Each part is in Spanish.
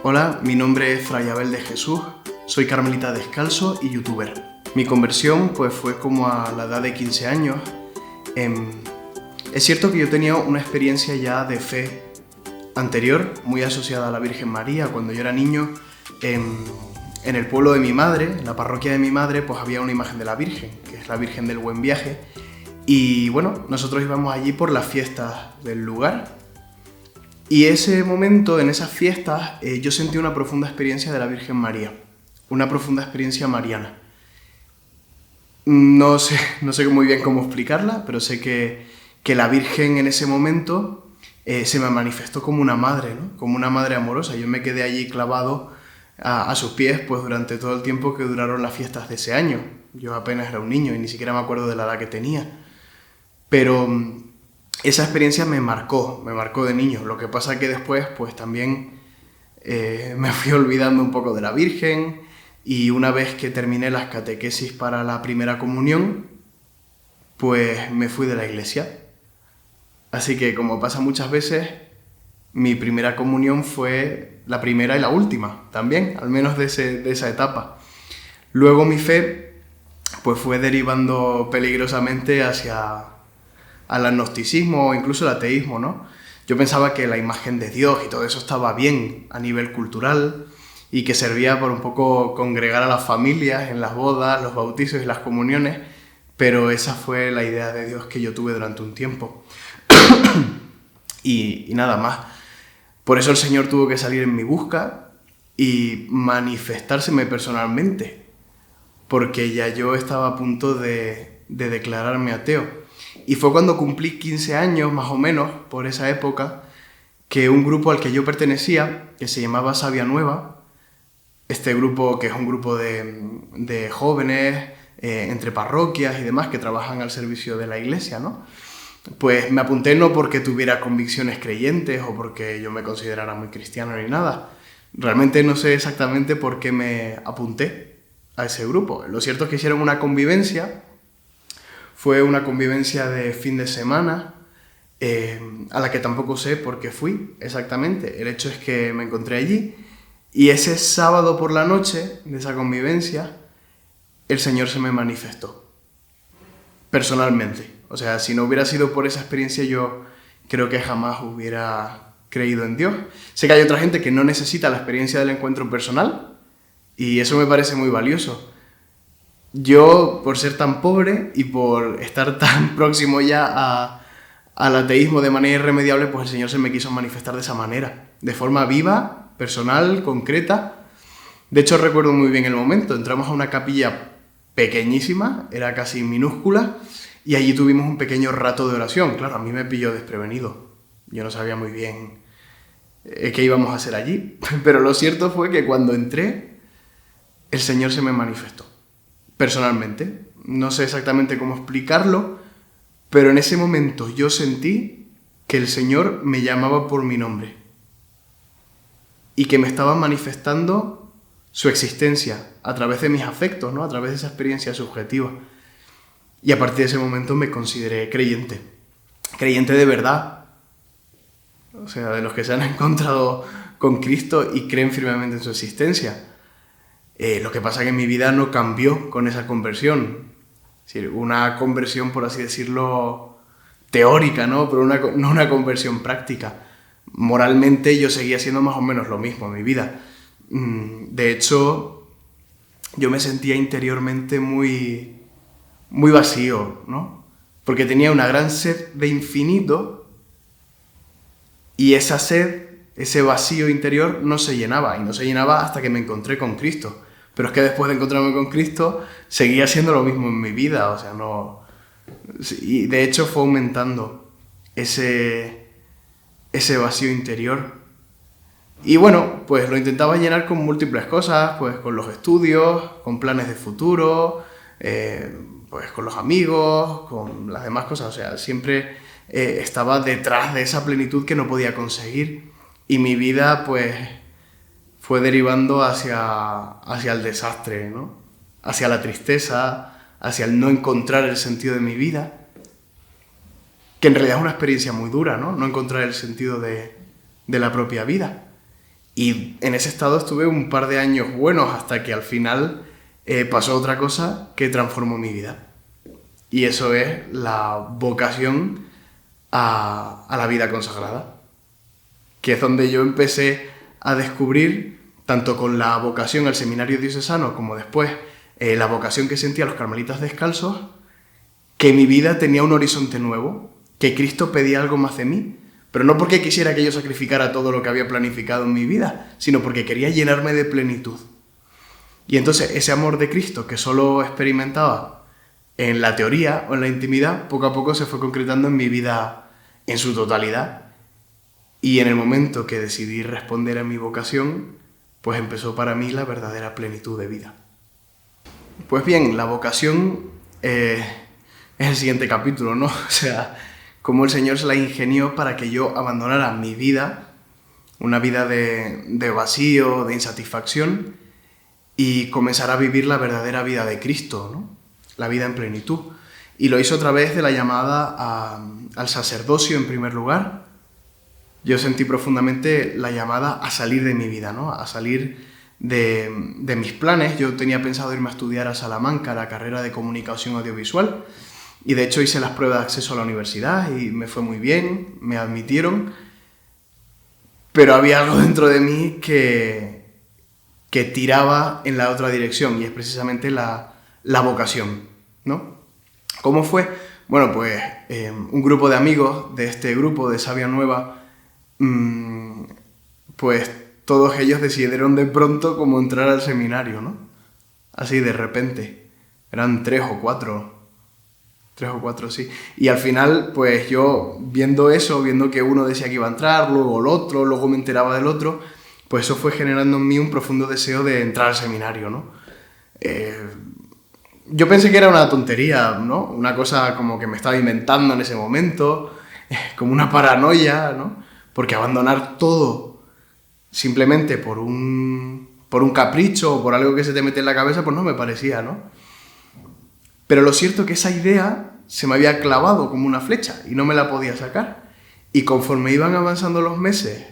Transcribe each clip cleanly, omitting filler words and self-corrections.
Hola, mi nombre es Fray Abel de Jesús, soy carmelita descalzo y youtuber. Mi conversión pues fue como a la edad de 15 años. Es cierto que yo tenía una experiencia ya de fe anterior, muy asociada a la Virgen María. Cuando yo era niño, en el pueblo de mi madre, en la parroquia de mi madre, pues había una imagen de la Virgen, que es la Virgen del Buen Viaje. Y bueno, nosotros íbamos allí por las fiestas del lugar. Y ese momento, en esas fiestas, yo sentí una profunda experiencia de la Virgen María, una profunda experiencia mariana. No sé muy bien cómo explicarla, pero sé que la Virgen en ese momento se me manifestó como una madre, ¿no? Como una madre amorosa. Yo me quedé allí clavado a sus pies pues, durante todo el tiempo que duraron las fiestas de ese año. Yo apenas era un niño y ni siquiera me acuerdo de la edad que tenía. Pero esa experiencia me marcó de niño. Lo que pasa que después pues también me fui olvidando un poco de la Virgen, y una vez que terminé las catequesis para la primera comunión, pues me fui de la iglesia. Así que, como pasa muchas veces, mi primera comunión fue la primera y la última también, al menos de esa etapa. Luego mi fe pues fue derivando peligrosamente hacia al agnosticismo o incluso el ateísmo, ¿no? Yo pensaba que la imagen de Dios y todo eso estaba bien a nivel cultural y que servía por un poco congregar a las familias en las bodas, los bautizos y las comuniones, pero esa fue la idea de Dios que yo tuve durante un tiempo. y nada más. Por eso el Señor tuvo que salir en mi busca y manifestárseme personalmente, porque ya yo estaba a punto de declararme ateo. Y fue cuando cumplí 15 años, más o menos, por esa época, que un grupo al que yo pertenecía, que se llamaba Savia Nueva, este grupo que es un grupo de jóvenes entre parroquias y demás que trabajan al servicio de la iglesia, ¿no? Pues me apunté no porque tuviera convicciones creyentes o porque yo me considerara muy cristiano ni nada. Realmente no sé exactamente por qué me apunté a ese grupo. Lo cierto es que hicieron una convivencia. Fue una convivencia de fin de semana, a la que tampoco sé por qué fui exactamente. El hecho es que me encontré allí y ese sábado por la noche de esa convivencia, el Señor se me manifestó, personalmente. O sea, si no hubiera sido por esa experiencia, yo creo que jamás hubiera creído en Dios. Sé que hay otra gente que no necesita la experiencia del encuentro personal y eso me parece muy valioso. Yo, por ser tan pobre y por estar tan próximo ya al ateísmo de manera irremediable, pues el Señor se me quiso manifestar de esa manera, de forma viva, personal, concreta. De hecho, recuerdo muy bien el momento. Entramos a una capilla pequeñísima, era casi minúscula, y allí tuvimos un pequeño rato de oración. Claro, a mí me pilló desprevenido. Yo no sabía muy bien qué íbamos a hacer allí, pero lo cierto fue que cuando entré, el Señor se me manifestó. Personalmente, no sé exactamente cómo explicarlo, pero en ese momento yo sentí que el Señor me llamaba por mi nombre y que me estaba manifestando su existencia a través de mis afectos, ¿no? A través de esa experiencia subjetiva. Y a partir de ese momento me consideré creyente de verdad, o sea, de los que se han encontrado con Cristo y creen firmemente en su existencia. Lo que pasa es que mi vida no cambió con esa conversión. Es decir, una conversión, por así decirlo, teórica, ¿no? Pero no una conversión práctica. Moralmente yo seguía haciendo más o menos lo mismo en mi vida. De hecho, yo me sentía interiormente muy vacío, ¿no? Porque tenía una gran sed de infinito y esa sed, ese vacío interior no se llenaba. Y no se llenaba hasta que me encontré con Cristo. Pero es que después de encontrarme con Cristo, seguía haciendo lo mismo en mi vida, o sea, no... Y de hecho fue aumentando ese vacío interior. Y bueno, pues lo intentaba llenar con múltiples cosas, pues con los estudios, con planes de futuro, pues con los amigos, con las demás cosas, o sea, siempre estaba detrás de esa plenitud que no podía conseguir. Y mi vida, pues, fue derivando hacia el desastre, ¿no? Hacia la tristeza, hacia el no encontrar el sentido de mi vida, que en realidad es una experiencia muy dura, ¿no? No encontrar el sentido de la propia vida. Y en ese estado estuve un par de años buenos hasta que al final pasó otra cosa que transformó mi vida. Y eso es la vocación a la vida consagrada, que es donde yo empecé a descubrir, tanto con la vocación al seminario diocesano como después la vocación que sentía a los carmelitas descalzos, que mi vida tenía un horizonte nuevo, que Cristo pedía algo más de mí, pero no porque quisiera que yo sacrificara todo lo que había planificado en mi vida, sino porque quería llenarme de plenitud. Y entonces ese amor de Cristo que solo experimentaba en la teoría o en la intimidad, poco a poco se fue concretando en mi vida en su totalidad. Y en el momento que decidí responder a mi vocación, pues empezó para mí la verdadera plenitud de vida. Pues bien, la vocación es el siguiente capítulo, ¿no? O sea, cómo el Señor se la ingenió para que yo abandonara mi vida, una vida de vacío, de insatisfacción, y comenzara a vivir la verdadera vida de Cristo, ¿no? La vida en plenitud. Y lo hizo a través de la llamada al sacerdocio en primer lugar. Yo sentí profundamente la llamada a salir de mi vida, ¿no? A salir de mis planes. Yo tenía pensado irme a estudiar a Salamanca la carrera de comunicación audiovisual y de hecho hice las pruebas de acceso a la universidad y me fue muy bien, me admitieron, pero había algo dentro de mí que tiraba en la otra dirección y es precisamente la vocación, ¿no? ¿Cómo fue? Bueno, pues un grupo de amigos de este grupo de Savia Nueva, pues todos ellos decidieron de pronto como entrar al seminario, ¿no? Así de repente. Eran tres o cuatro, sí. Y al final, pues yo viendo eso, viendo que uno decía que iba a entrar, luego el otro, luego me enteraba del otro, pues eso fue generando en mí un profundo deseo de entrar al seminario, ¿no? Yo pensé que era una tontería, ¿no? Una cosa como que me estaba inventando en ese momento, como una paranoia, ¿no? Porque abandonar todo simplemente por un capricho o por algo que se te mete en la cabeza, pues no me parecía, ¿no? Pero lo cierto es que esa idea se me había clavado como una flecha y no me la podía sacar. Y conforme iban avanzando los meses,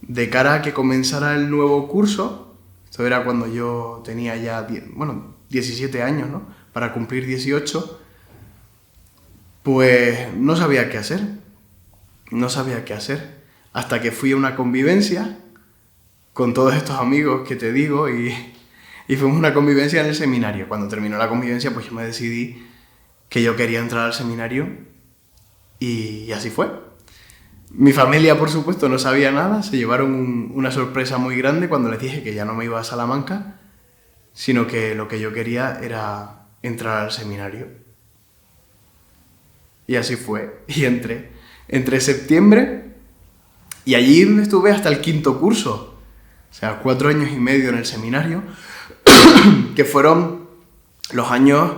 de cara a que comenzara el nuevo curso, esto era cuando yo tenía ya 17 años, ¿no? Para cumplir 18, pues no sabía qué hacer. No sabía qué hacer. Hasta que fui a una convivencia con todos estos amigos que te digo y fuimos a una convivencia en el seminario. Cuando terminó la convivencia, pues yo me decidí que yo quería entrar al seminario y así fue. Mi familia, por supuesto, no sabía nada. Se llevaron una sorpresa muy grande cuando les dije que ya no me iba a Salamanca, sino que lo que yo quería era entrar al seminario. Y así fue. Y entré septiembre y allí estuve hasta el quinto curso. O sea, 4 años y medio en el seminario, que fueron los años,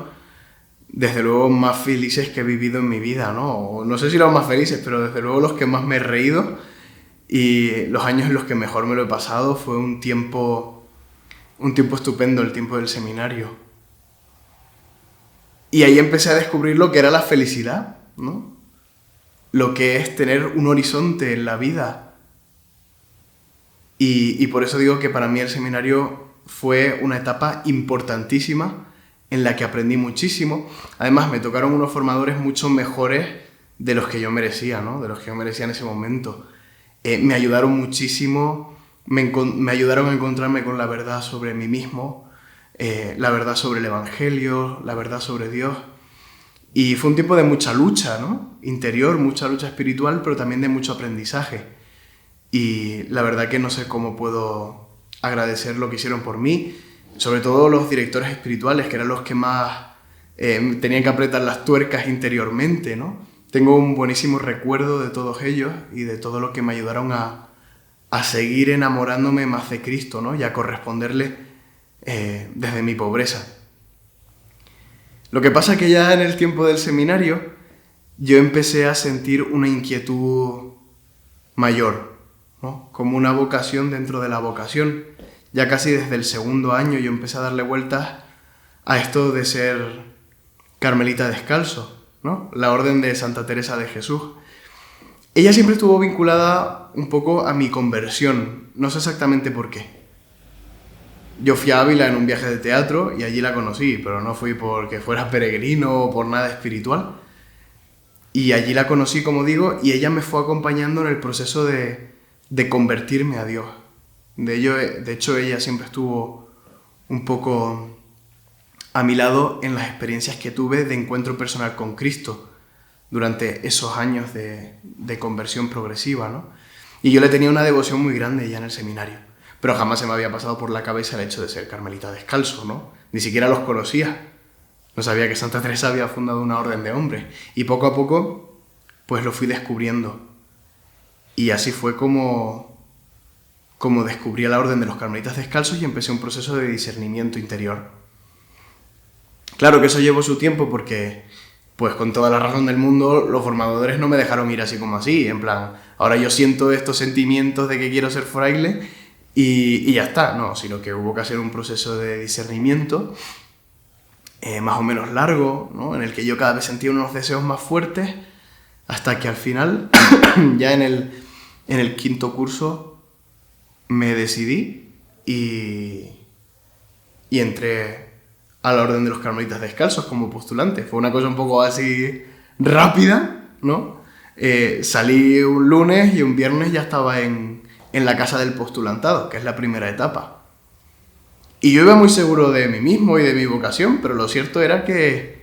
desde luego, más felices que he vivido en mi vida, ¿no? O no sé si los más felices, pero desde luego los que más me he reído y los años en los que mejor me lo he pasado. Fue un tiempo estupendo, el tiempo del seminario. Y ahí empecé a descubrir lo que era la felicidad, ¿no? Lo que es tener un horizonte en la vida. Y por eso digo que para mí el seminario fue una etapa importantísima en la que aprendí muchísimo. Además, me tocaron unos formadores mucho mejores de los que yo merecía, ¿no? De los que yo merecía en ese momento. Me ayudaron muchísimo, me ayudaron a encontrarme con la verdad sobre mí mismo, la verdad sobre el Evangelio, la verdad sobre Dios. Y fue un tiempo de mucha lucha, ¿no? Interior, mucha lucha espiritual, pero también de mucho aprendizaje. Y la verdad que no sé cómo puedo agradecer lo que hicieron por mí, sobre todo los directores espirituales, que eran los que más tenían que apretar las tuercas interiormente, ¿no? Tengo un buenísimo recuerdo de todos ellos y de todo lo que me ayudaron a seguir enamorándome más de Cristo, ¿no? Y a corresponderle desde mi pobreza. Lo que pasa es que ya en el tiempo del seminario yo empecé a sentir una inquietud mayor, ¿no? Como una vocación dentro de la vocación. Ya casi desde el segundo año yo empecé a darle vueltas a esto de ser carmelita descalzo, ¿no? La orden de Santa Teresa de Jesús. ella siempre estuvo vinculada un poco a mi conversión, no sé exactamente por qué. Yo fui a Ávila en un viaje de teatro y allí la conocí, pero no fui porque fuera peregrino o por nada espiritual. Y allí la conocí, como digo, y ella me fue acompañando en el proceso de convertirme a Dios. De hecho, ella siempre estuvo un poco a mi lado en las experiencias que tuve de encuentro personal con Cristo durante esos años de conversión progresiva, ¿no? Y yo le tenía una devoción muy grande ya en el seminario, pero jamás se me había pasado por la cabeza el hecho de ser carmelita descalzo, ¿no? Ni siquiera los conocía. No sabía que Santa Teresa había fundado una orden de hombres. Y poco a poco, pues lo fui descubriendo. Y así fue como descubrí la orden de los carmelitas descalzos y empecé un proceso de discernimiento interior. Claro que eso llevó su tiempo porque, pues con toda la razón del mundo, los formadores no me dejaron ir así como así, en plan, ahora yo siento estos sentimientos de que quiero ser fraile y ya está, no, sino que hubo que hacer un proceso de discernimiento más o menos largo, ¿no? En el que yo cada vez sentía unos deseos más fuertes, hasta que al final, ya en el quinto curso, me decidí y entré a la Orden de los Carmelitas Descalzos como postulante. Fue una cosa un poco así rápida, ¿no? Salí un lunes y un viernes ya estaba en la casa del postulantado, que es la primera etapa. Y yo iba muy seguro de mí mismo y de mi vocación, pero lo cierto era que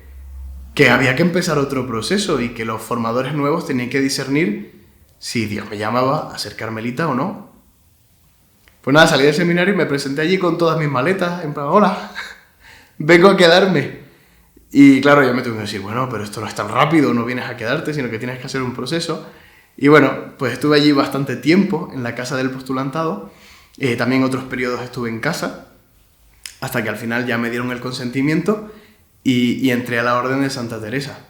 había que empezar otro proceso y que los formadores nuevos tenían que discernir si Dios me llamaba a ser carmelita o no. Pues nada, salí del seminario y me presenté allí con todas mis maletas, en plan, hola, vengo a quedarme. Y claro, yo me tuve que decir, bueno, pero esto no es tan rápido, no vienes a quedarte, sino que tienes que hacer un proceso. Y bueno, pues estuve allí bastante tiempo en la casa del postulantado, también otros periodos estuve en casa, hasta que al final ya me dieron el consentimiento y entré a la Orden de Santa Teresa.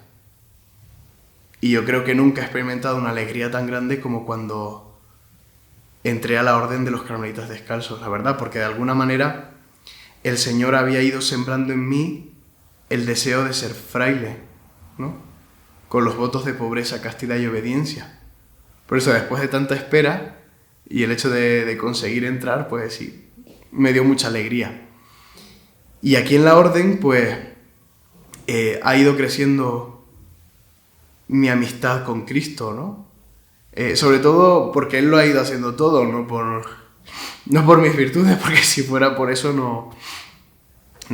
Y yo creo que nunca he experimentado una alegría tan grande como cuando entré a la Orden de los Carmelitas Descalzos, la verdad, porque de alguna manera el Señor había ido sembrando en mí el deseo de ser fraile, ¿no? Con los votos de pobreza, castidad y obediencia. Por eso, después de tanta espera y el hecho de conseguir entrar, pues sí, me dio mucha alegría. Y aquí en la orden, pues, ha ido creciendo mi amistad con Cristo, ¿no? Sobre todo porque Él lo ha ido haciendo todo, no por mis virtudes, porque si fuera por eso no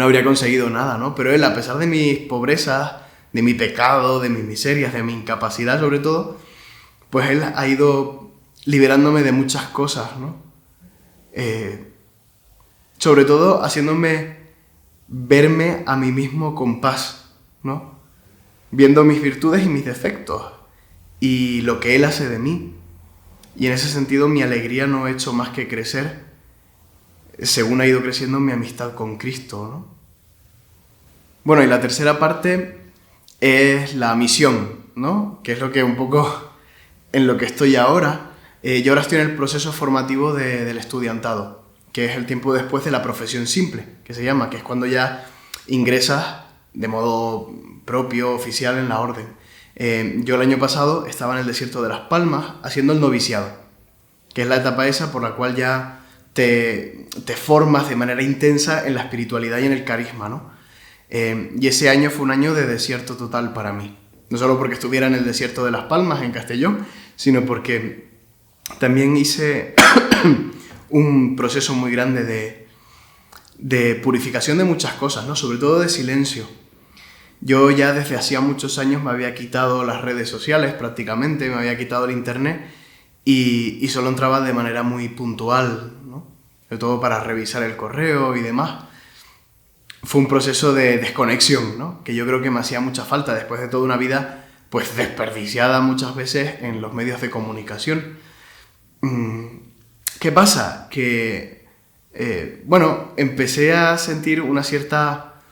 habría conseguido nada, ¿no? Pero Él, a pesar de mis pobrezas, de mi pecado, de mis miserias, de mi incapacidad sobre todo, pues Él ha ido liberándome de muchas cosas, ¿no? Sobre todo haciéndome verme a mí mismo con paz, ¿no? Viendo mis virtudes y mis defectos y lo que Él hace de mí. Y en ese sentido mi alegría no ha hecho más que crecer según ha ido creciendo mi amistad con Cristo, ¿no? Bueno, y la tercera parte es la misión, ¿no? Que es lo que un poco en lo que estoy ahora. Yo ahora estoy en el proceso formativo del estudiantado, que es el tiempo después de la profesión simple, que se llama, que es cuando ya ingresas de modo propio, oficial en la orden. Yo el año pasado estaba en el desierto de Las Palmas haciendo el noviciado, que es la etapa esa por la cual ya te formas de manera intensa en la espiritualidad y en el carisma, ¿no? Y ese año fue un año de desierto total para mí. No solo porque estuviera en el desierto de Las Palmas, en Castellón, sino porque también hice un proceso muy grande de purificación de muchas cosas, ¿no? Sobre todo de silencio. Yo ya desde hacía muchos años me había quitado las redes sociales prácticamente, me había quitado el internet y solo entraba de manera muy puntual, ¿no? Sobre todo para revisar el correo y demás. Fue un proceso de desconexión, ¿no? Que yo creo que me hacía mucha falta después de toda una vida pues desperdiciada muchas veces en los medios de comunicación. ¿Qué pasa? Que, empecé a sentir una cierta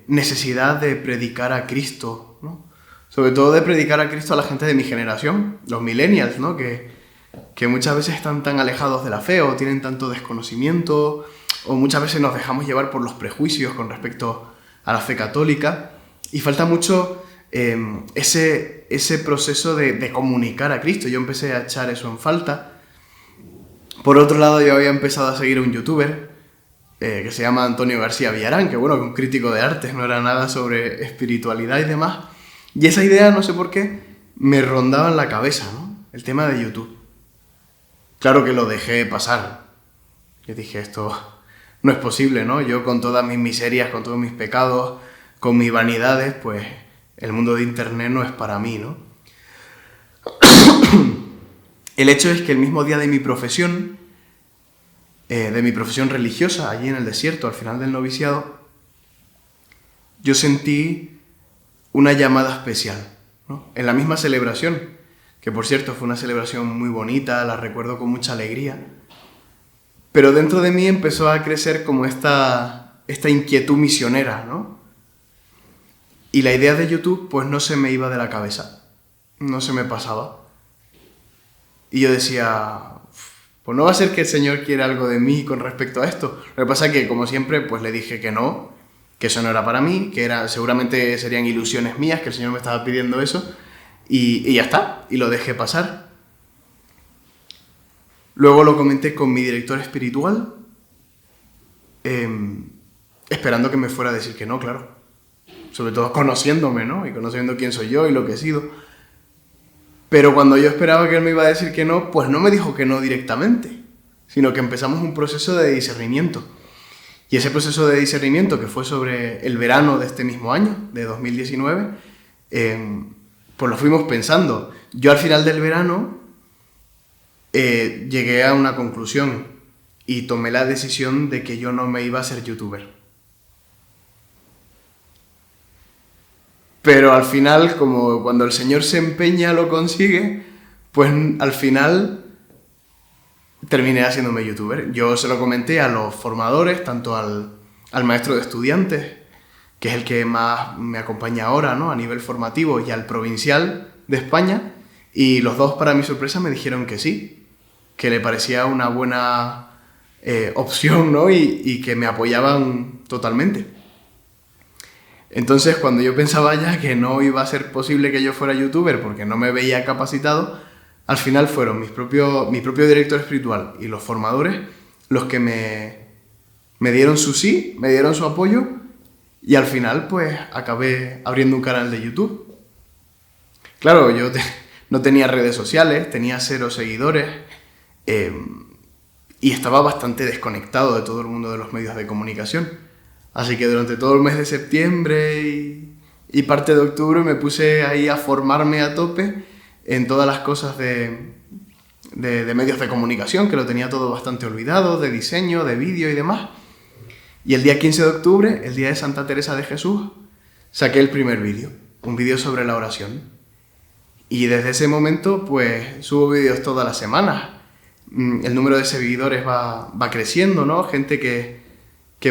necesidad de predicar a Cristo, ¿no? Sobre todo de predicar a Cristo a la gente de mi generación, los millennials, ¿no? Que muchas veces están tan alejados de la fe o tienen tanto desconocimiento, o muchas veces nos dejamos llevar por los prejuicios con respecto a la fe católica, y falta mucho ese proceso de comunicar a Cristo. Yo empecé a echar eso en falta. Por otro lado, yo había empezado a seguir a un youtuber que se llama Antonio García Villarán, que bueno, que un crítico de artes, no era nada sobre espiritualidad y demás. Y esa idea, no sé por qué, me rondaba en la cabeza, ¿no? El tema de YouTube. Claro que lo dejé pasar. Yo dije, esto no es posible, ¿no? Yo con todas mis miserias, con todos mis pecados, con mis vanidades, pues el mundo de internet no es para mí, ¿no? El hecho es que el mismo día de mi profesión religiosa, allí en el desierto, al final del noviciado, yo sentí una llamada especial, ¿no? En la misma celebración, que por cierto fue una celebración muy bonita, la recuerdo con mucha alegría, pero dentro de mí empezó a crecer como esta inquietud misionera, ¿no? Y la idea de YouTube pues no se me iba de la cabeza, no se me pasaba. Y yo decía, pues no va a ser que el Señor quiere algo de mí con respecto a esto. Lo que pasa es que, como siempre, pues le dije que no, que eso no era para mí, que seguramente serían ilusiones mías, que el Señor me estaba pidiendo eso, y ya está, y lo dejé pasar. Luego lo comenté con mi director espiritual, esperando que me fuera a decir que no, claro. Sobre todo conociéndome, ¿no? Y conociendo quién soy yo y lo que he sido. Pero cuando yo esperaba que él me iba a decir que no, pues no me dijo que no directamente, sino que empezamos un proceso de discernimiento. Y ese proceso de discernimiento, que fue sobre el verano de este mismo año, de 2019, pues lo fuimos pensando. Yo al final del verano llegué a una conclusión y tomé la decisión de que yo no me iba a ser youtuber. Pero al final, como cuando el Señor se empeña lo consigue, pues al final terminé haciéndome youtuber. Yo se lo comenté a los formadores, tanto al maestro de estudiantes, que es el que más me acompaña ahora, ¿no? A nivel formativo, y al provincial de España, y los dos, para mi sorpresa, me dijeron que sí, que le parecía una buena opción, ¿no? Y que me apoyaban totalmente. Entonces, cuando yo pensaba ya que no iba a ser posible que yo fuera youtuber porque no me veía capacitado, al final fueron mi propio director espiritual y los formadores los que me dieron su sí, me dieron su apoyo, y al final pues acabé abriendo un canal de YouTube. Claro, yo no tenía redes sociales, tenía 0 seguidores y estaba bastante desconectado de todo el mundo de los medios de comunicación. Así que durante todo el mes de septiembre y parte de octubre me puse ahí a formarme a tope en todas las cosas de medios de comunicación, que lo tenía todo bastante olvidado, de diseño, de vídeo y demás. Y el día 15 de octubre, el día de Santa Teresa de Jesús, saqué el primer vídeo, un vídeo sobre la oración. Y desde ese momento, pues, subo vídeos todas las semanas. El número de seguidores va creciendo, ¿no? Gente que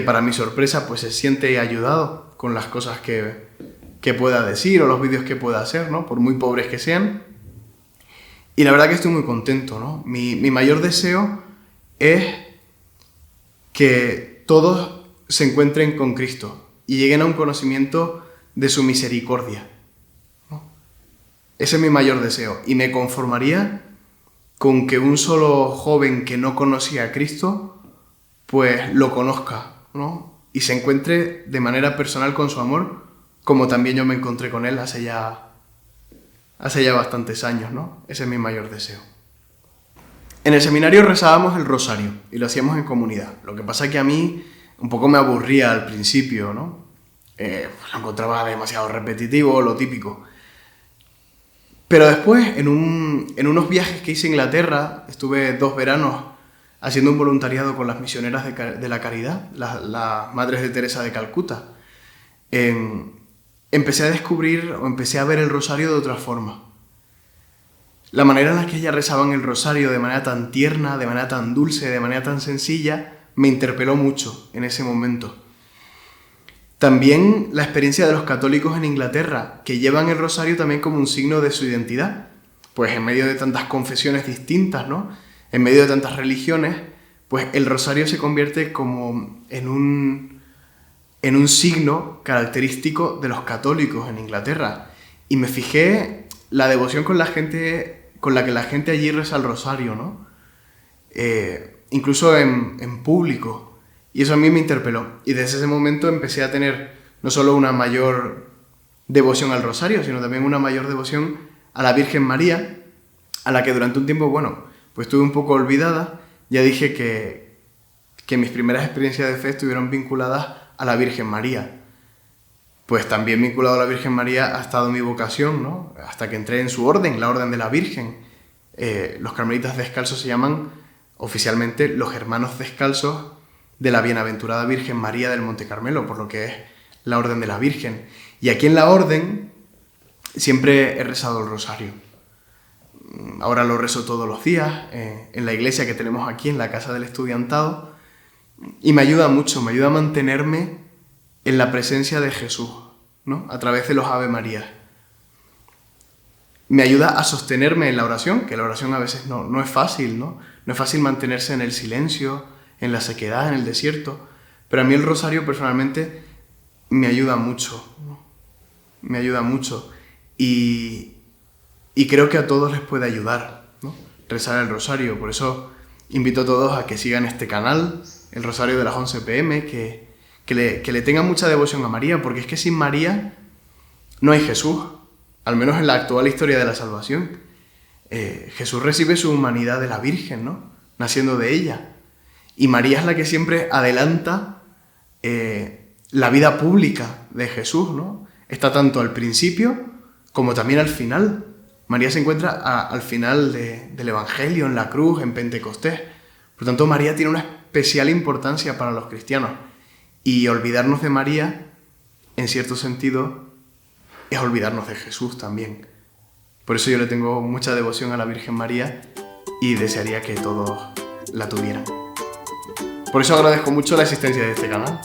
para mi sorpresa pues se siente ayudado con las cosas que pueda decir o los vídeos que pueda hacer, ¿no? Por muy pobres que sean. Y la verdad que estoy muy contento, ¿no? Mi mayor deseo es que todos se encuentren con Cristo y lleguen a un conocimiento de su misericordia, ¿no? Ese es mi mayor deseo, y me conformaría con que un solo joven que no conocía a Cristo pues lo conozca, ¿no? Y se encuentre de manera personal con su amor, como también yo me encontré con él hace ya bastantes años, ¿no? Ese es mi mayor deseo. En el seminario rezábamos el rosario y lo hacíamos en comunidad. Lo que pasa es que a mí un poco me aburría al principio, ¿no? Lo encontraba demasiado repetitivo, lo típico. Pero después, en unos viajes que hice a Inglaterra, estuve 2 veranos haciendo un voluntariado con las misioneras de la caridad, las Madres de Teresa de Calcuta. Empecé a descubrir o empecé a ver el rosario de otra forma. La manera en la que ellas rezaban el rosario de manera tan tierna, de manera tan dulce, de manera tan sencilla, me interpeló mucho en ese momento. También la experiencia de los católicos en Inglaterra, que llevan el rosario también como un signo de su identidad. Pues en medio de tantas confesiones distintas, ¿no? En medio de tantas religiones, pues el rosario se convierte como en un signo característico de los católicos en Inglaterra. y me fijé la devoción con la que la gente allí reza el rosario, ¿no? Incluso en público. Y eso a mí me interpeló. Y desde ese momento empecé a tener no solo una mayor devoción al rosario, sino también una mayor devoción a la Virgen María, a la que durante un tiempo, bueno, pues estuve un poco olvidada. Ya dije que mis primeras experiencias de fe estuvieron vinculadas a la Virgen María. Pues también vinculado a la Virgen María ha estado mi vocación, ¿no? Hasta que entré en su orden, la Orden de la Virgen. Los carmelitas descalzos se llaman oficialmente los hermanos descalzos de la Bienaventurada Virgen María del Monte Carmelo, por lo que es la Orden de la Virgen. Y aquí en la Orden siempre he rezado el rosario. Ahora lo rezo todos los días en la iglesia que tenemos aquí, en la Casa del Estudiantado, y me ayuda mucho, me ayuda a mantenerme en la presencia de Jesús, ¿no? A través de los Ave Marías. Me ayuda a sostenerme en la oración, que la oración a veces no es fácil, ¿no? No es fácil mantenerse en el silencio, en la sequedad, en el desierto, pero a mí el rosario personalmente me ayuda mucho, ¿no? Me ayuda mucho y creo que a todos les puede ayudar, ¿no? Rezar el rosario. Por eso invito a todos a que sigan este canal, el Rosario de las 11 p.m, que le tengan mucha devoción a María, porque es que sin María no hay Jesús, al menos en la actual historia de la salvación. Jesús recibe su humanidad de la Virgen, ¿no? Naciendo de ella. Y María es la que siempre adelanta la vida pública de Jesús, ¿no? Está tanto al principio como también al final. María se encuentra al final del Evangelio, en la cruz, en Pentecostés. Por tanto, María tiene una especial importancia para los cristianos. Y olvidarnos de María, en cierto sentido, es olvidarnos de Jesús también. Por eso yo le tengo mucha devoción a la Virgen María y desearía que todos la tuvieran. Por eso agradezco mucho la existencia de este canal.